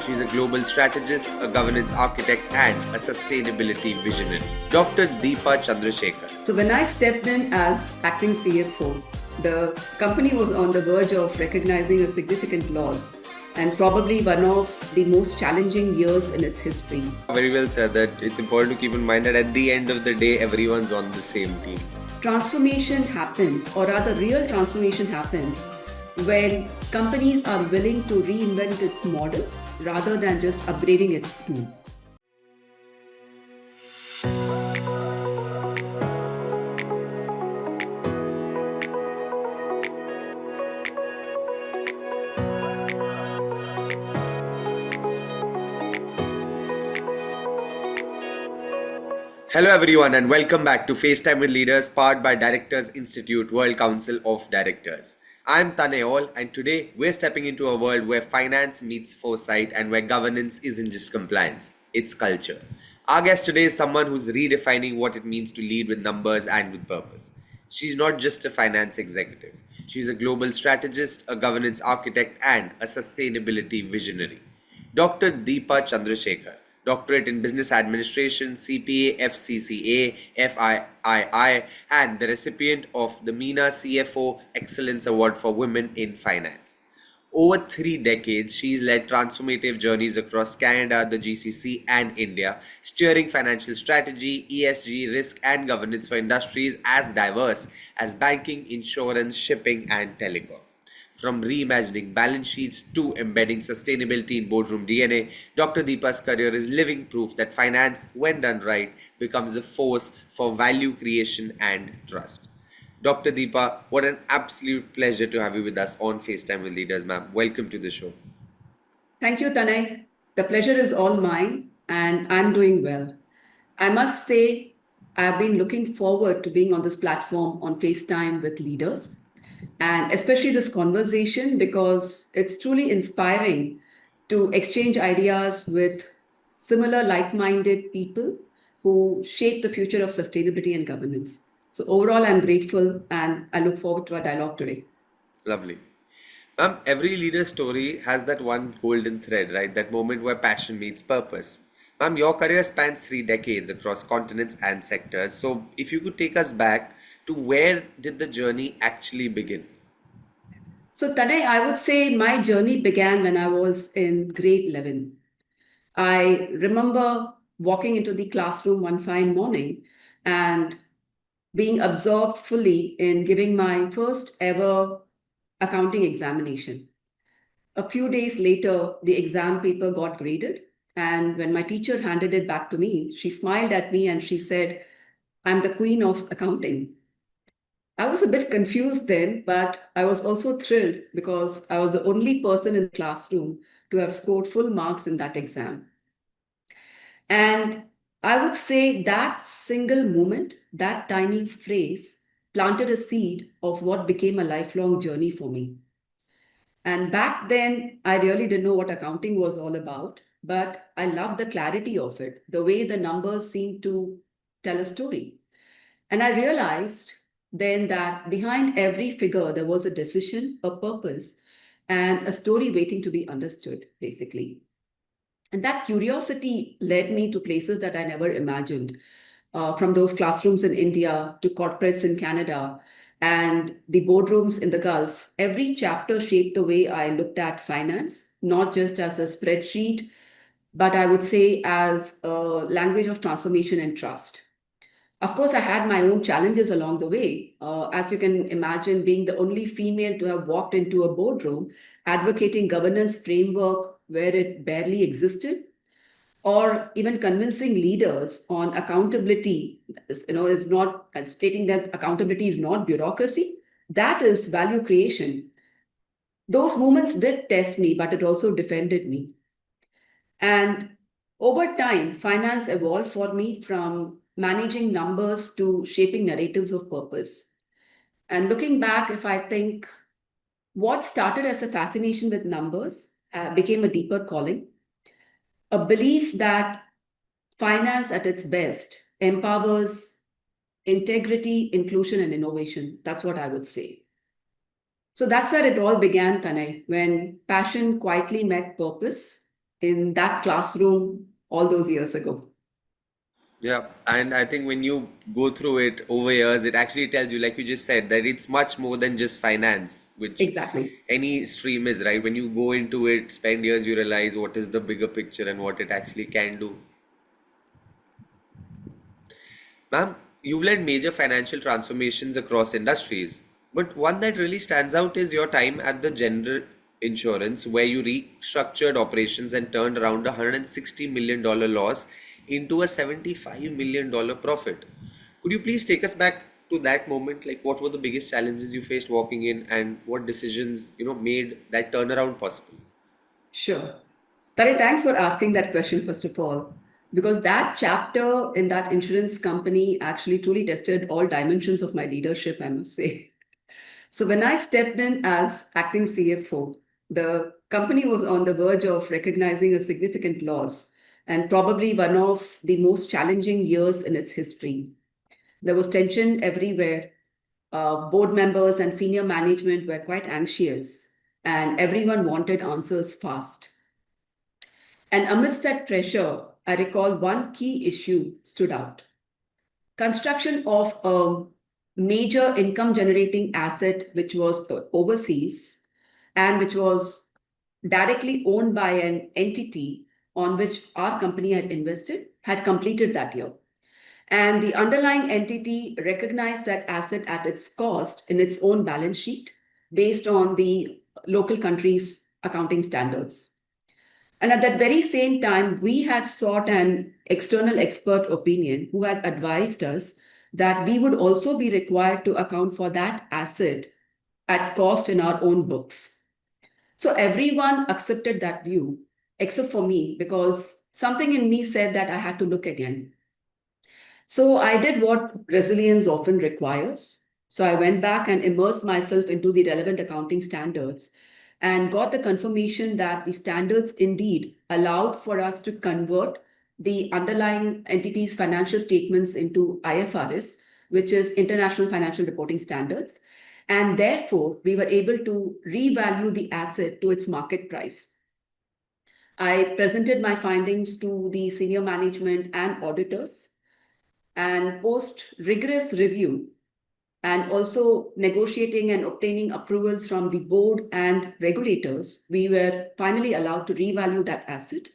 She's a global strategist, a governance architect, and a sustainability visionary. Dr. Deepa Chandrashekar. So when I stepped in as acting CFO, the company was on the verge of recognizing a significant loss and probably one of the most challenging years in its history. Very well said that it's important to keep in mind that at the end of the day, everyone's on the same team. Transformation happens, or rather real transformation happens, when companies are willing to reinvent its model rather than just upgrading its tool. Hello, everyone, and welcome back to FaceTime with Leaders, powered by Directors Institute World Council of Directors. I'm Taneol, and today we're stepping into a world where finance meets foresight and where governance isn't just compliance, it's culture. Our guest today is someone who's redefining what it means to lead with numbers and with purpose. She's not just a finance executive, she's a global strategist, a governance architect, and a sustainability visionary. Dr. Deepa Chandrashekar, doctorate in business administration, CPA, FCCA, FIII, and the recipient of the MENA CFO Excellence Award for Women in Finance. Over 3 decades, she's led transformative journeys across Canada, the GCC, and India, steering financial strategy, ESG, risk, and governance for industries as diverse as banking, insurance, shipping, and telecom. From reimagining balance sheets to embedding sustainability in boardroom DNA, Dr. Deepa's career is living proof that finance, when done right, becomes a force for value creation and trust. Dr. Deepa, what an absolute pleasure to have you with us on FaceTime with Leaders, ma'am. Welcome to the show. Thank you, Tanay. The pleasure is all mine, and I'm doing well. I must say, I've been looking forward to being on this platform on FaceTime with leaders, and especially this conversation because it's truly inspiring to exchange ideas with similar like minded people who shape the future of sustainability and governance. So, overall, I'm grateful and I look forward to our dialogue today. Lovely. Ma'am, every leader story has that one golden thread, right? That moment where passion meets purpose. Ma'am, your career spans 3 decades across continents and sectors. So, if you could take us back to where did the journey actually begin? So, Tanay, I would say my journey began when I was in grade 11. I remember walking into the classroom one fine morning and being absorbed fully in giving my first ever accounting examination. A few days later, the exam paper got graded. And when my teacher handed it back to me, she smiled at me and she said, I'm the queen of accounting. I was a bit confused then, but I was also thrilled because I was the only person in the classroom to have scored full marks in that exam. And I would say that single moment, that tiny phrase, planted a seed of what became a lifelong journey for me. And back then, I really didn't know what accounting was all about, but I loved the clarity of it, the way the numbers seemed to tell a story. And I realized then that behind every figure, there was a decision, a purpose, and a story waiting to be understood, basically. And that curiosity led me to places that I never imagined, from those classrooms in India to corporates in Canada and the boardrooms in the Gulf. Every chapter shaped the way I looked at finance, not just as a spreadsheet, but I would say as a language of transformation and trust. Of course, I had my own challenges along the way. As you can imagine, being the only female to have walked into a boardroom advocating governance framework where it barely existed, or even convincing leaders on accountability, is not and stating that accountability is not bureaucracy, that is value creation. Those moments did test me, but it also defended me. And over time, finance evolved for me from managing numbers to shaping narratives of purpose. And looking back, if I think what started as a fascination with numbers became a deeper calling, a belief that finance at its best empowers integrity, inclusion, and innovation. That's what I would say. So that's where it all began, Tanay, when passion quietly met purpose in that classroom all those years ago. Yeah, and I think when you go through it over years, it actually tells you, like you just said, that it's much more than just finance, which Exactly. any stream is, right? When you go into it, spend years, you realize what is the bigger picture and what it actually can do. Ma'am, you've led major financial transformations across industries, but one that really stands out is your time at the General Insurance, where you restructured operations and turned around a $160 million loss into a $75 million profit. Could you please take us back to that moment? Like, what were the biggest challenges you faced walking in, and what decisions, made that turnaround possible? Sure. Tari, thanks for asking that question, first of all, because that chapter in that insurance company actually truly tested all dimensions of my leadership, I must say. So, when I stepped in as acting CFO, the company was on the verge of recognizing a significant loss and probably one of the most challenging years in its history. There was tension everywhere. Board members and senior management were quite anxious, and everyone wanted answers fast. And amidst that pressure, I recall one key issue stood out: construction of a major income generating asset, which was overseas and which was directly owned by an entity on which our company had invested, had completed that year. And the underlying entity recognized that asset at its cost in its own balance sheet based on the local country's accounting standards. And at that very same time, we had sought an external expert opinion who had advised us that we would also be required to account for that asset at cost in our own books. So everyone accepted that view, except for me, because something in me said that I had to look again. So I did what resilience often requires. So I went back and immersed myself into the relevant accounting standards and got the confirmation that the standards indeed allowed for us to convert the underlying entity's financial statements into IFRS, which is International Financial Reporting Standards. And therefore, we were able to revalue the asset to its market price. I presented my findings to the senior management and auditors, and post rigorous review and also negotiating and obtaining approvals from the board and regulators, we were finally allowed to revalue that asset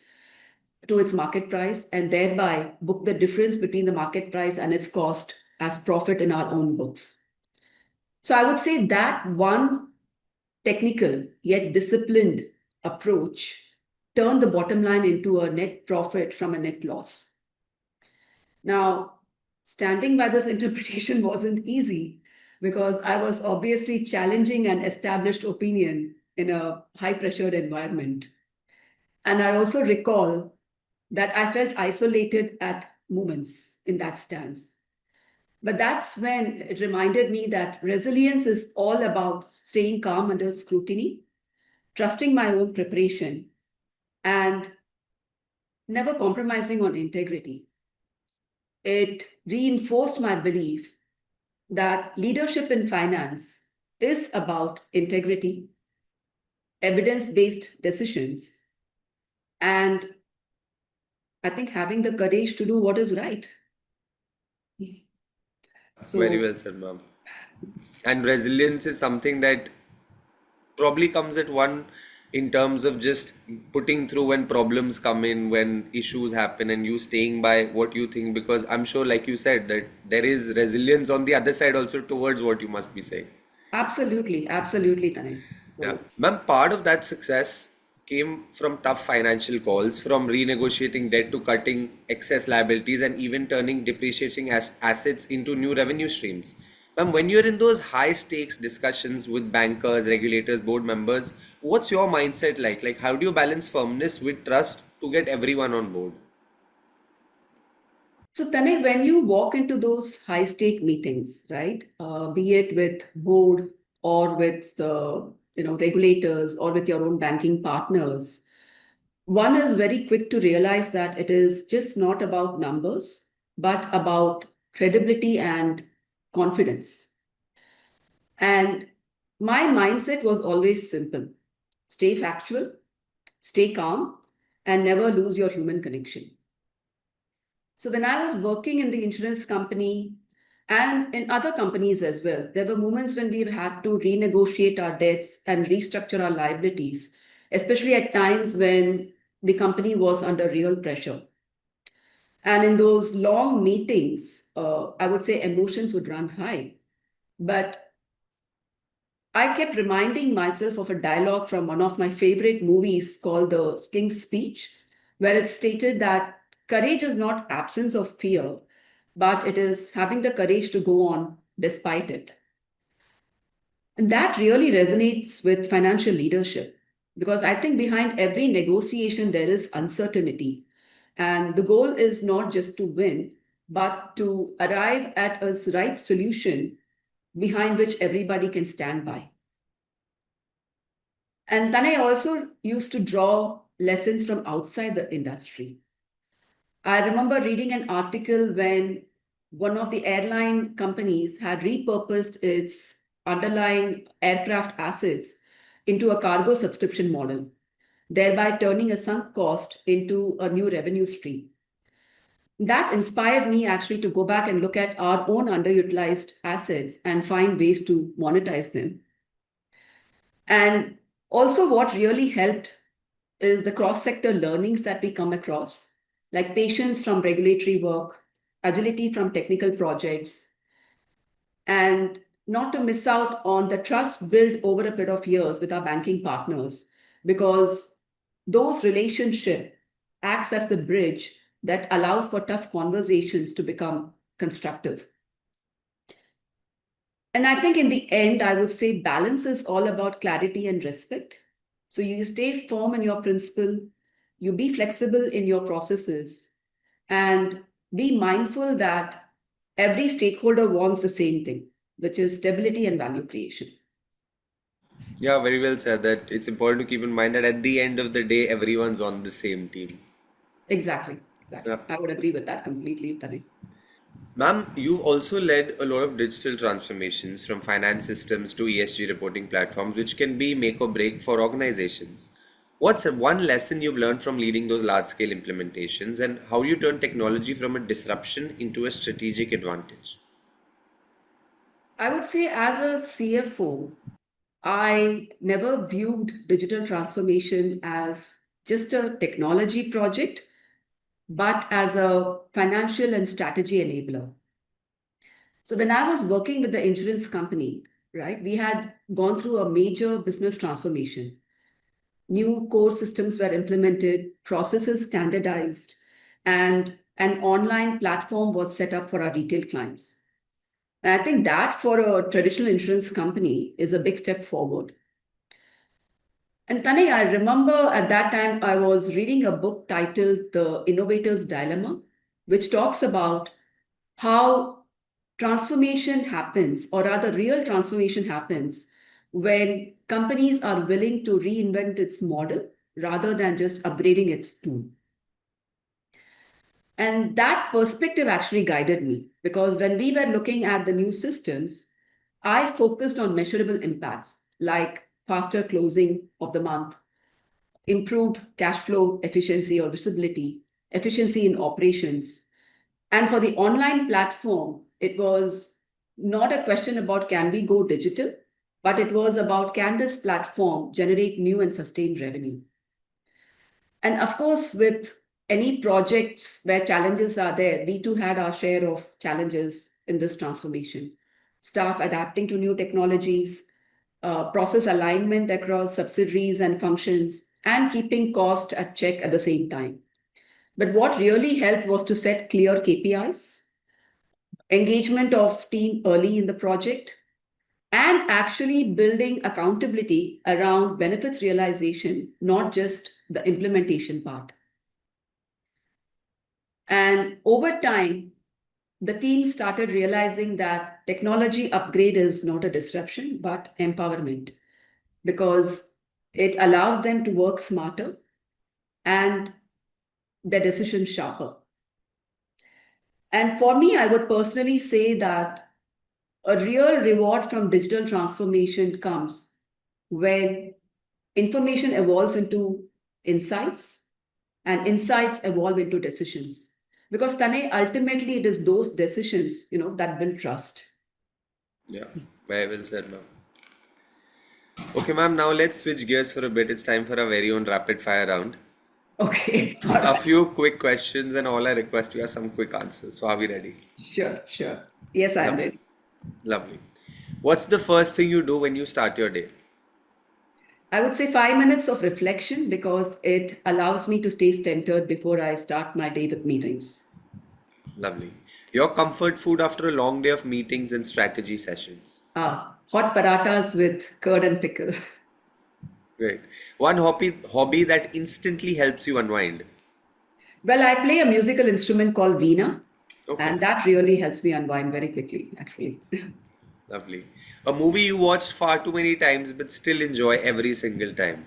to its market price and thereby book the difference between the market price and its cost as profit in our own books. So I would say that one technical yet disciplined approach turned the bottom line into a net profit from a net loss. Now, standing by this interpretation wasn't easy because I was obviously challenging an established opinion in a high pressured environment. And I also recall that I felt isolated at moments in that stance. But that's when it reminded me that resilience is all about staying calm under scrutiny, trusting my own preparation, and never compromising on integrity. It reinforced my belief that leadership in finance is about integrity, evidence based decisions, and I think having the courage to do what is right. Very So, well said, ma'am. And resilience is something that probably comes at one in terms of just putting through when problems come in, when issues happen, and you staying by what you think. Because I'm sure, like you said, that there is resilience on the other side also towards what you must be saying. absolutely, absolutely, Tanay. Yeah. So, Ma'am, part of that success came from tough financial calls, from renegotiating debt to cutting excess liabilities and even turning depreciating assets into new revenue streams. Ma'am, when you're in those high stakes discussions with bankers, regulators, board members, what's your mindset like? Like, how do you balance firmness with trust to get everyone on board? so Tanay, when you walk into those high stake meetings, right, be it with board or with regulators or with your own banking partners, one is very quick to realize that it is just not about numbers, but about credibility and confidence. And my mindset was always simple: stay factual, stay calm, and never lose your human connection. So when I was working in the insurance company and in other companies as well, there were moments when we had to renegotiate our debts and restructure our liabilities, especially at times when the company was under real pressure. And in those long meetings, I would say emotions would run high. But I kept reminding myself of a dialogue from one of my favorite movies called The King's Speech, where it stated that courage is not absence of fear, but it is having the courage to go on despite it. And that really resonates with financial leadership because I think behind every negotiation, there is uncertainty. And the goal is not just to win, but to arrive at a right solution behind which everybody can stand by. And then I also used to draw lessons from outside the industry. I remember reading an article when one of the airline companies had repurposed its underlying aircraft assets into a cargo subscription model, thereby turning a sunk cost into a new revenue stream. That inspired me actually to go back and look at our own underutilized assets and find ways to monetize them. And also, what really helped is the cross sector learnings that we come across, like patience from regulatory work, agility from technical projects, and not to miss out on the trust built over a period of years with our banking partners, because those relationships acts as the bridge that allows for tough conversations to become constructive. And I think in the end, I would say balance is all about clarity and respect. So you stay firm in your principle, you be flexible in your processes, and be mindful that every stakeholder wants the same thing, which is stability and value creation. Yeah, very well said. That it's important to keep in mind that at the end of the day, everyone's on the same team. Exactly. Exactly. Yeah. I would agree with that completely, Tane. Ma'am, you've also led a lot of digital transformations from finance systems to ESG reporting platforms, which can be make or break for organizations. What's one lesson you've learned from leading those large scale implementations and how you turn technology from a disruption into a strategic advantage? I would say as a CFO, I never viewed digital transformation as just a technology project, but as a financial and strategy enabler. So when I was working with the insurance company, right, we had gone through a major business transformation. New core systems were implemented, processes standardized, and an online platform was set up for our retail clients. And I think that for a traditional insurance company is a big step forward. And Tanay, I remember at that time I was reading a book titled The Innovator's Dilemma, which talks about how transformation happens, or rather, real transformation happens when companies are willing to reinvent its model rather than just upgrading its tool. And that perspective actually guided me because when we were looking at the new systems, I focused on measurable impacts like faster closing of the month, improved cash flow efficiency or visibility, efficiency in operations. And for the online platform, it was not a question about can we go digital, but it was about can this platform generate new and sustained revenue. And of course, with any projects where challenges are there, we too had our share of challenges in this transformation. Staff adapting to new technologies, process alignment across subsidiaries and functions, and keeping cost at check at the same time. But what really helped was to set clear KPIs, engagement of team early in the project, and actually building accountability around benefits realization, not just the implementation part. And over time, the team started realizing that technology upgrade is not a disruption, but empowerment, because it allowed them to work smarter and their decisions sharper. And for me, I would personally say that a real reward from digital transformation comes when information evolves into insights and insights evolve into decisions. Because Tane, ultimately it is those decisions, that build trust. Yeah, very well said, ma'am. Okay, ma'am, now let's switch gears for a bit. It's time for our very own rapid fire round. Okay, all A right. few quick questions, and all I request you are some quick answers. So, are we ready? Sure, sure. Yes, I am Lovely. ready. Lovely. What's the first thing you do when you start your day? I would say 5 minutes of reflection because it allows me to stay centered before I start my day with meetings. Lovely. Your comfort food after a long day of meetings and strategy sessions. Hot parathas with curd and pickle. Great. One hobby that instantly helps you unwind. Well, I play a musical instrument called Veena, Okay. and that really helps me unwind very quickly, actually. Lovely. A movie you watched far too many times but still enjoy every single time.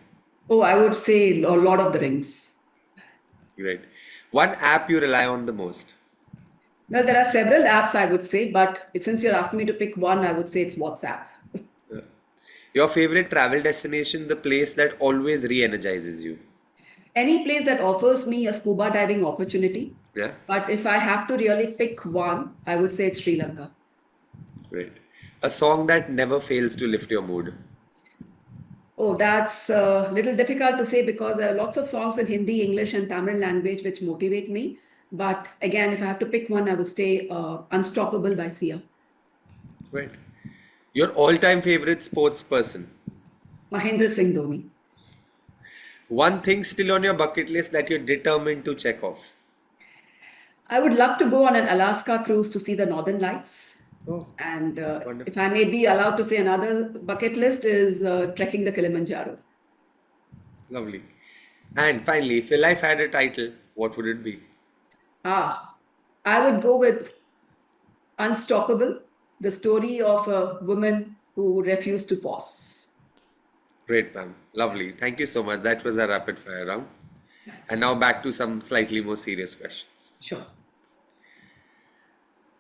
Oh, I would say Lord of the Rings. Great. One app you rely on the most. Well, there are several apps, I would say, but since you're asking me to pick one, I would say it's WhatsApp. Your favorite travel destination, the place that always re-energizes you. Any place that offers me a scuba diving opportunity. Yeah, But if I have to really pick one, I would say it's Sri Lanka. great. A song that never fails to lift your mood. Oh, that's a little difficult to say because there are lots of songs in Hindi, English, and Tamil language which motivate me. But again, if I have to pick one, I would say Unstoppable by Sia. Great. Your all-time favorite sports person. Mahendra Singh Dhoni. One thing still on your bucket list that you're determined to check off. I would love to go on an Alaska cruise to see the Northern Lights. Oh, And if wonderful. I may be allowed to say another bucket list is trekking the Kilimanjaro. Lovely. And finally, if your life had a title, what would it be? Ah, I would go with Unstoppable, the story of a woman who refused to pause. Great, ma'am. Lovely. Thank you so much. That was a rapid fire round. And now back to some slightly more serious questions. Sure.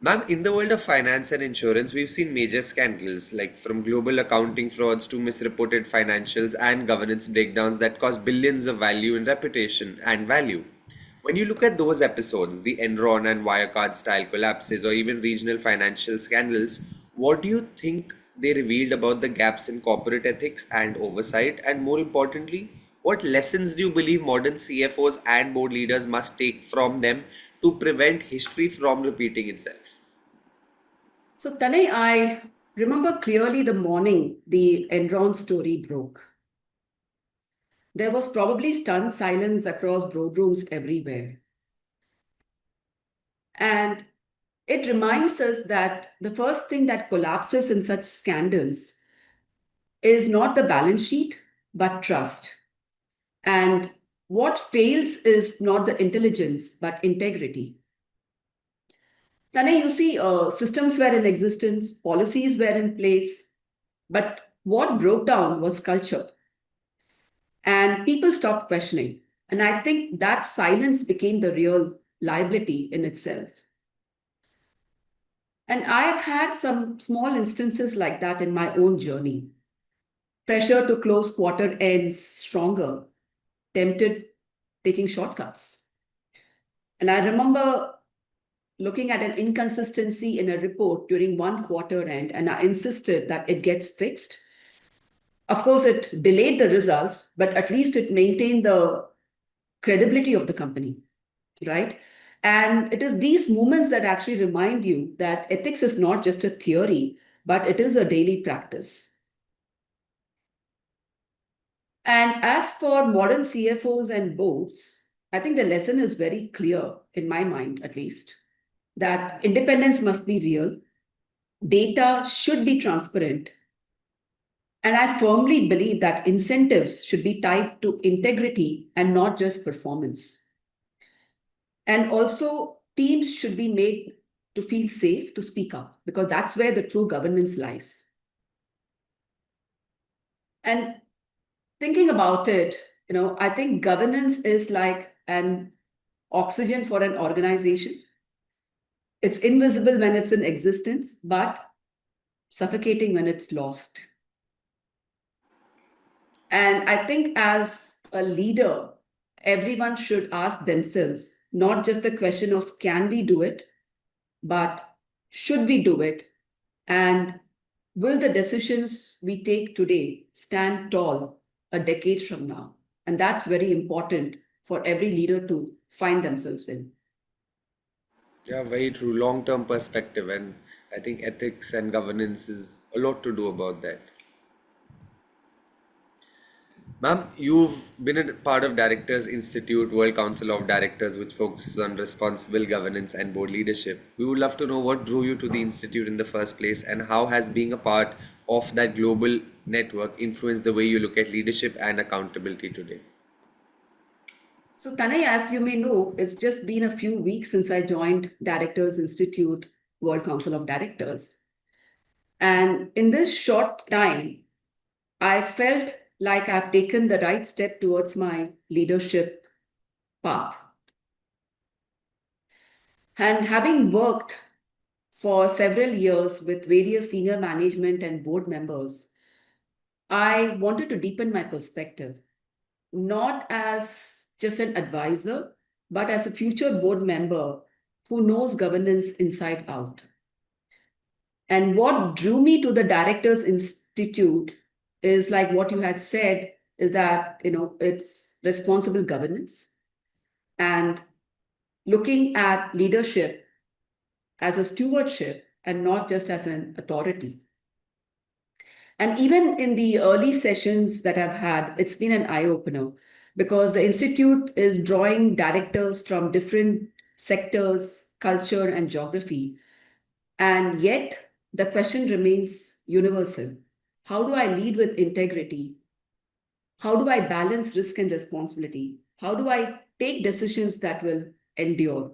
Ma'am, in the world of finance and insurance, we've seen major scandals like from global accounting frauds to misreported financials and governance breakdowns that cost billions of value in reputation and value. When you look at those episodes, the Enron and Wirecard style collapses, or even regional financial scandals, what do you think they revealed about the gaps in corporate ethics and oversight? And more importantly, what lessons do you believe modern CFOs and board leaders must take from them to prevent history from repeating itself? So, Tanay, I remember clearly the morning the Enron story broke. There was probably stunned silence across boardrooms everywhere. And it reminds us that the first thing that collapses in such scandals is not the balance sheet, but trust. And what fails is not the intelligence, but integrity. Tanay, you see, systems were in existence, policies were in place, but what broke down was culture. And people stopped questioning. And I think that silence became the real liability in itself. And I've had some small instances like that in my own journey. Pressure to close quarter ends stronger, tempted taking shortcuts. And I remember looking at an inconsistency in a report during one quarter end, and I insisted that it gets fixed. Of course, it delayed the results, but at least it maintained the credibility of the company, right? And it is these moments that actually remind you that ethics is not just a theory, but it is a daily practice. And as for modern CFOs and boards, I think the lesson is very clear, in my mind at least, that independence must be real, data should be transparent, and I firmly believe that incentives should be tied to integrity and not just performance. And also, teams should be made to feel safe to speak up because that's where the true governance lies. And thinking about it, I think governance is like an oxygen for an organization. It's invisible when it's in existence, but suffocating when it's lost. And I think as a leader, everyone should ask themselves not just the question of can we do it, but should we do it? And will the decisions we take today stand tall a decade from now? And that's very important for every leader to find themselves in. Yeah, very true. Long-term perspective, and I think ethics and governance is a lot to do about that. Ma'am, you've been a part of Directors Institute, World Council of Directors, which focuses on responsible governance and board leadership. We would love to know what drew you to the institute in the first place, and how has being a part of that global network influenced the way you look at leadership and accountability today. So, Tanay, as you may know, it's just been a few weeks since I joined Directors Institute, World Council of Directors. And in this short time, I felt like I've taken the right step towards my leadership path. And having worked for several years with various senior management and board members, I wanted to deepen my perspective, not as just an advisor, but as a future board member who knows governance inside out. And what drew me to the Directors Institute is like what you had said, is that it's responsible governance and looking at leadership as a stewardship and not just as an authority. And even in the early sessions that I've had, it's been an eye-opener because the Institute is drawing directors from different sectors, culture, and geography. And yet, the question remains universal. How do I lead with integrity? How do I balance risk and responsibility? How do I take decisions that will endure?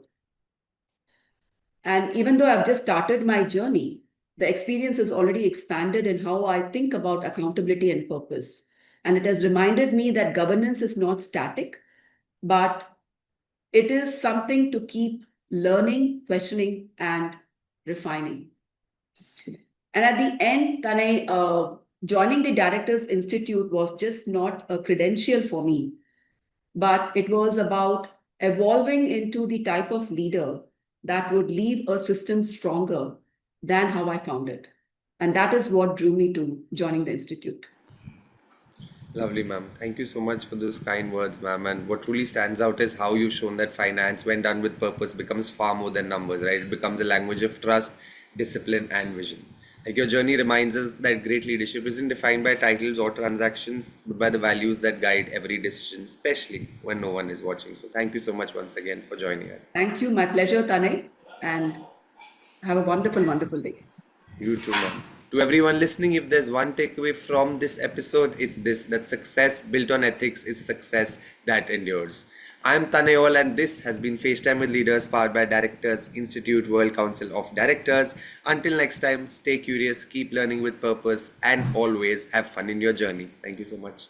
And even though I've just started my journey, the experience has already expanded in how I think about accountability and purpose. And it has reminded me that governance is not static, but it is something to keep learning, questioning, and refining. And at the end, Tanay, joining the Directors Institute was just not a credential for me, but it was about evolving into the type of leader that would leave a system stronger than how I found it. And that is what drew me to joining the Institute. Lovely, ma'am. Thank you so much for those kind words, ma'am. And what truly stands out is how you've shown that finance, when done with purpose, becomes far more than numbers, right? It becomes a language of trust, discipline, and vision. Like your journey reminds us that great leadership isn't defined by titles or transactions, but by the values that guide every decision, especially when no one is watching. So, thank you so much once again for joining us. Thank you. My pleasure, Tanay. And have a wonderful, wonderful day. You too, ma'am. To everyone listening, if there's one takeaway from this episode, it's this: that success built on ethics is success that endures. I'm Tanayol, and this has been FaceTime with Leaders, powered by Directors Institute World Council of Directors. Until next time, stay curious, keep learning with purpose, and always have fun in your journey. Thank you so much.